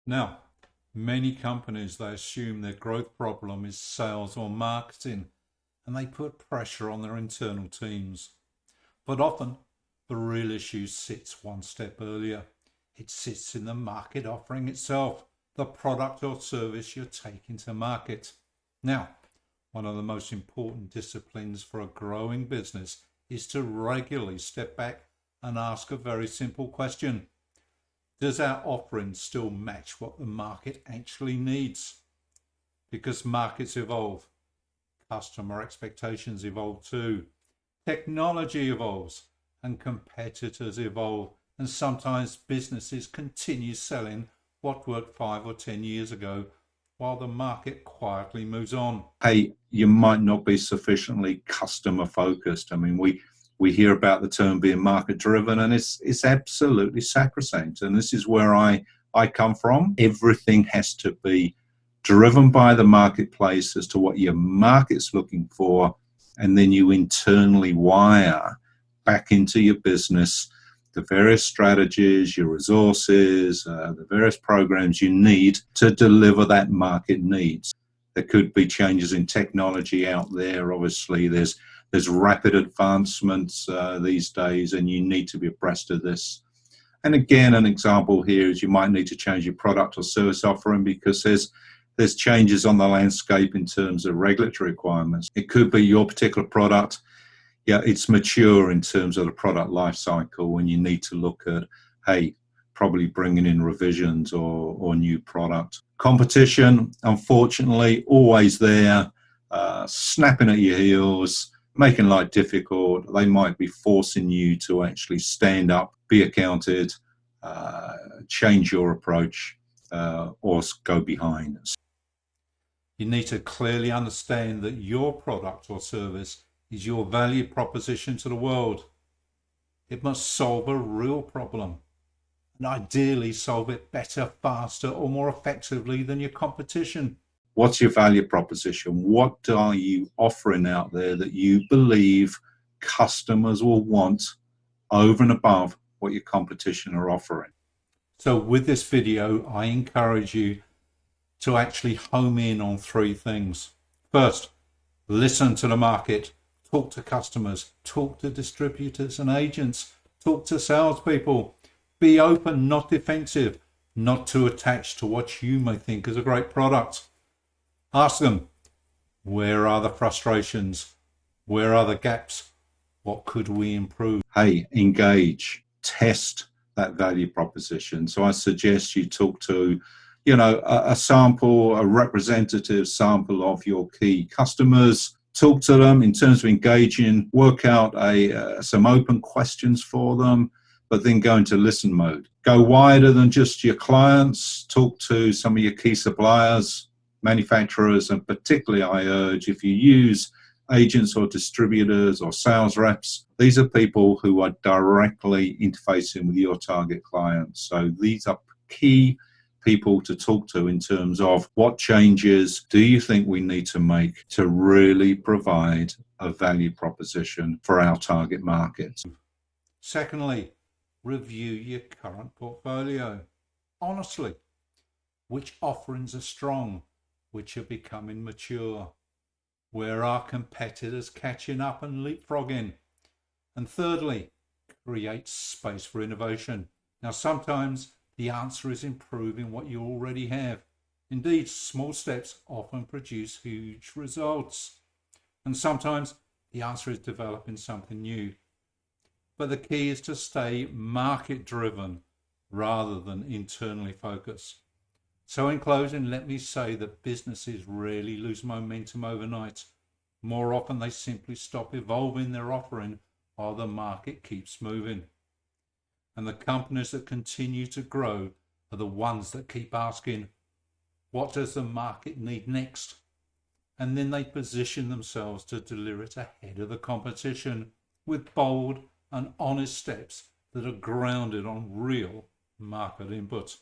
Now, many companies, they assume their growth problem is sales or marketing, and they put pressure on their internal teams. But often, the real issue sits one step earlier. It sits in the market offering itself, the product or service you're taking to market. Now, one of the most important disciplines for a growing business is to regularly step back and ask a very simple question. Does our offering still match what the market actually needs? Because markets evolve, customer expectations evolve too, technology evolves, and competitors evolve, and sometimes businesses continue selling what worked 5 or 10 years ago while the market quietly moves on. Hey, you might not be sufficiently customer focused. I mean, we hear about the term being market driven, and it's absolutely sacrosanct. And this is where I come from. Everything has to be driven by the marketplace as to what your market's looking for, and then you internally wire back into your business the various strategies, your resources, the various programs you need to deliver that market needs. There could be changes in technology out there. Obviously, there's rapid advancements these days, and you need to be abreast of this. And again, an example here is you might need to change your product or service offering because there's changes on the landscape in terms of regulatory requirements. It could be your particular product. Yeah, it's mature in terms of the product life cycle when you need to look at, hey, probably bringing in revisions or new product. Competition, unfortunately, always there, snapping at your heels, making life difficult. They might be forcing you to actually stand up, be accounted, change your approach, or go behind. You need to clearly understand that your product or service is your value proposition to the world. It must solve a real problem, and ideally solve it better, faster, or more effectively than your competition. What's your value proposition? What are you offering out there that you believe customers will want over and above what your competition are offering? So with this video, I encourage you to actually home in on 3 things. First, listen to the market. Talk to customers, talk to distributors and agents, talk to salespeople. Be open, not defensive, not too attached to what you may think is a great product. Ask them, where are the frustrations? Where are the gaps? What could we improve? Hey, engage, test that value proposition. So I suggest you talk to, a sample, a representative sample of your key customers. Talk to them in terms of engaging, work out some open questions for them, but then go into listen mode. Go wider than just your clients. Talk to some of your key suppliers, manufacturers, and particularly I urge if you use agents or distributors or sales reps, these are people who are directly interfacing with your target clients. So these are key people to talk to in terms of what changes do you think we need to make to really provide a value proposition for our target markets. Secondly, review your current portfolio. Honestly, which offerings are strong, which are becoming mature? Where are competitors catching up and leapfrogging? And thirdly, create space for innovation. Now, sometimes the answer is improving what you already have. Indeed, small steps often produce huge results. And sometimes the answer is developing something new. But the key is to stay market-driven rather than internally focused. So in closing, let me say that businesses rarely lose momentum overnight. More often, they simply stop evolving their offering while the market keeps moving. And the companies that continue to grow are the ones that keep asking, what does the market need next? And then they position themselves to deliver it ahead of the competition with bold and honest steps that are grounded on real market input.